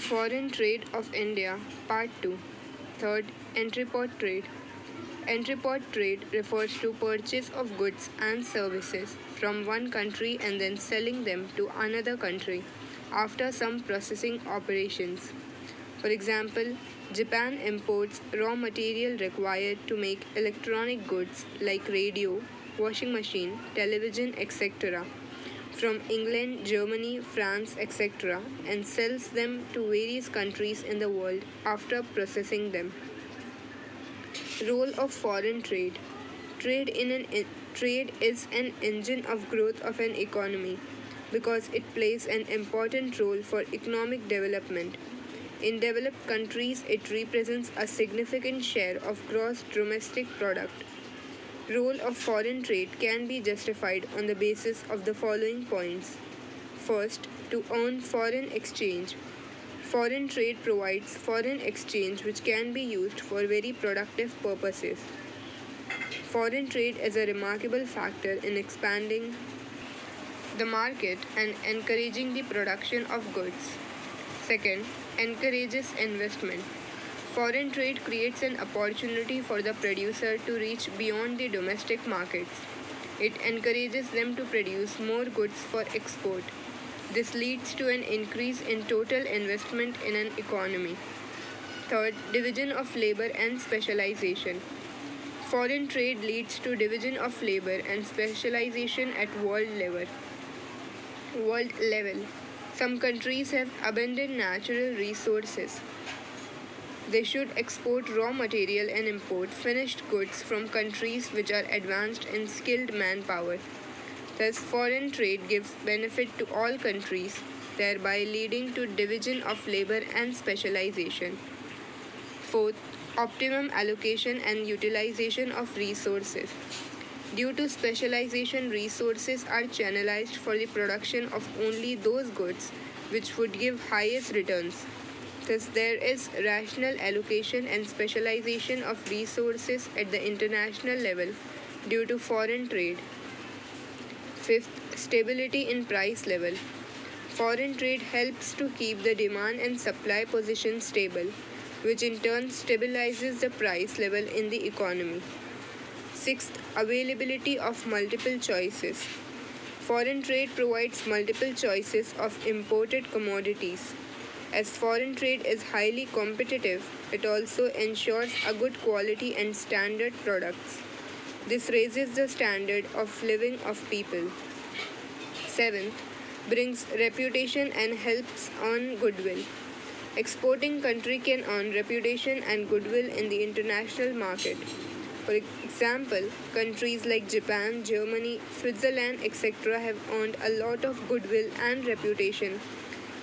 Foreign Trade of India, Part 2. Third, Entrepot Trade. Entrepot trade refers to purchase of goods and services from one country and then selling them to another country after some processing operations. For example, Japan imports raw material required to make electronic goods like radio, washing machine, television, etc. from England, Germany, France, etc. and sells them to various countries in the world after processing them. Role of foreign trade. Trade is an engine of growth of an economy because it plays an important role for economic development. In developed countries, it represents a significant share of gross domestic product. Role of foreign trade can be justified on the basis of the following points. First, to earn foreign exchange. Foreign trade provides foreign exchange which can be used for very productive purposes. Foreign trade is a remarkable factor in expanding the market and encouraging the production of goods. Second, encourages investment. Foreign trade creates an opportunity for the producer to reach beyond the domestic markets. It encourages them to produce more goods for export. This leads to an increase in total investment in an economy. Third, division of labor and specialization. Foreign trade leads to division of labor and specialization at world level. Some countries have abundant natural resources. They should export raw material and import finished goods from countries which are advanced in skilled manpower. Thus, foreign trade gives benefit to all countries, thereby leading to division of labor and specialization. Fourth, optimum allocation and utilization of resources. Due to specialization, resources are channelized for the production of only those goods which would give highest returns. Thus, there is rational allocation and specialization of resources at the international level due to foreign trade. Fifth, stability in price level. Foreign trade helps to keep the demand and supply position stable, which in turn stabilizes the price level in the economy. Sixth, availability of multiple choices. Foreign trade provides multiple choices of imported commodities. As foreign trade is highly competitive, it also ensures a good quality and standard products. This raises the standard of living of people. Seventh, brings reputation and helps earn goodwill. Exporting country can earn reputation and goodwill in the international market. For example, countries like Japan, Germany, Switzerland, etc. have earned a lot of goodwill and reputation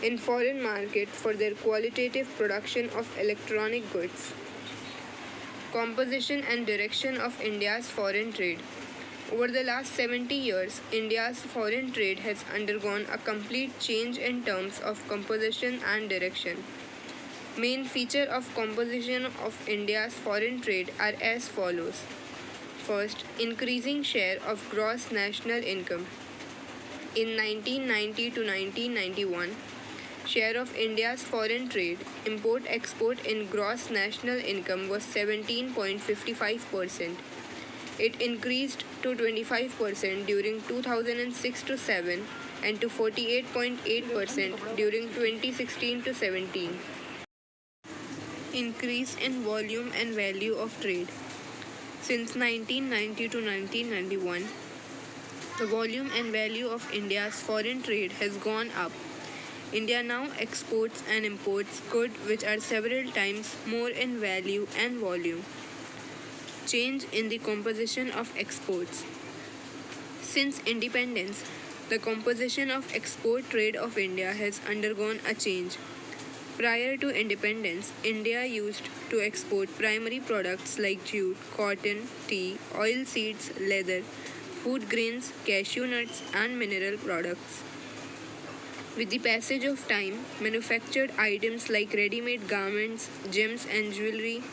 in foreign market for their qualitative production of electronic goods. Composition and direction of India's foreign trade. Over the last 70 years, India's foreign trade has undergone a complete change in terms of composition and direction. Main feature of composition of India's foreign trade are as follows. First, increasing share of gross national income. In 1990 to 1991, share of India's foreign trade, import-export in gross national income was 17.55%. It increased to 25% during 2006 to 7 and to 48.8% during 2016 to 17. Increase in volume and value of trade. Since 1990 to 1991, the volume and value of India's foreign trade has gone up. India now exports and imports goods which are several times more in value and volume. Change in the composition of exports. Since independence, the composition of export trade of India has undergone a change. Prior to independence, India used to export primary products like jute, cotton, tea, oilseeds, leather, food grains, cashew nuts, and mineral products. With the passage of time, manufactured items like ready-made garments, gems and jewelry,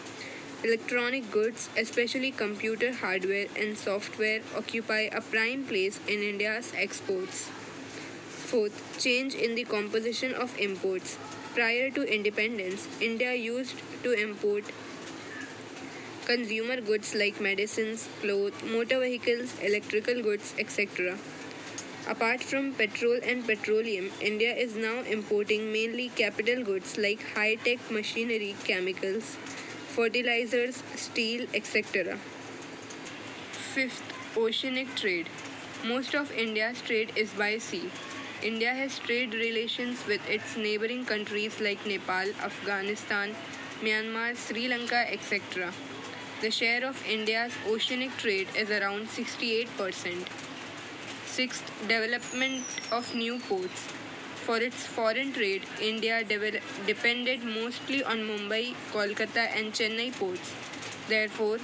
electronic goods, especially computer hardware and software, occupy a prime place in India's exports. Fourth, change in the composition of imports. Prior to independence, India used to import consumer goods like medicines, clothes, motor vehicles, electrical goods, etc. Apart from petrol and petroleum, India is now importing mainly capital goods like high tech machinery, chemicals, fertilizers, steel, etc. Fifth, oceanic trade. Most of India's trade is by sea. India has trade relations with its neighboring countries like Nepal, Afghanistan, Myanmar, Sri Lanka, etc. The share of India's oceanic trade is around 68%. Sixth, development of new ports. For its foreign trade, India depended mostly on Mumbai, Kolkata, and Chennai ports. Therefore,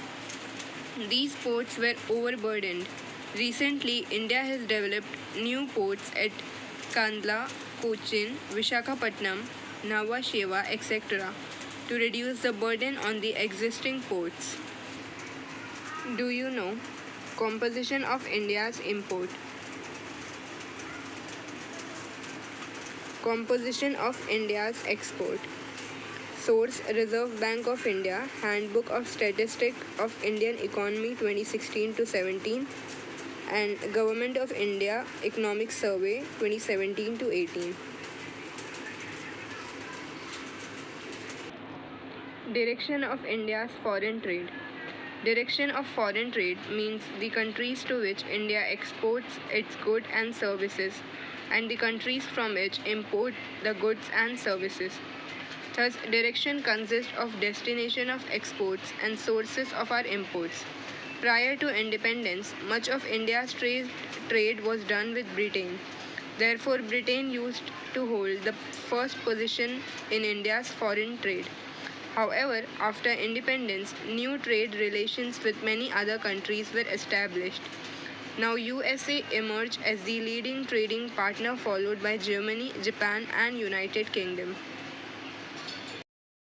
these ports were overburdened. Recently, India has developed new ports at Kandla, Cochin, Vishakhapatnam, Nhava Sheva, etc. to reduce the burden on the existing ports. Do you know? Composition of India's import. Composition of India's export. Source: Reserve Bank of India, Handbook of Statistics of Indian Economy 2016 to 17, and Government of India Economic Survey 2017 to 18. Direction of India's foreign trade. Direction of foreign trade means the countries to which India exports its goods and services, and the countries from which import the goods and services. Thus, direction consists of destination of exports and sources of our imports. Prior to independence, much of India's trade was done with Britain. Therefore, Britain used to hold the first position in India's foreign trade. However, after independence, new trade relations with many other countries were established. Now USA emerged as the leading trading partner, followed by Germany, Japan, and United Kingdom.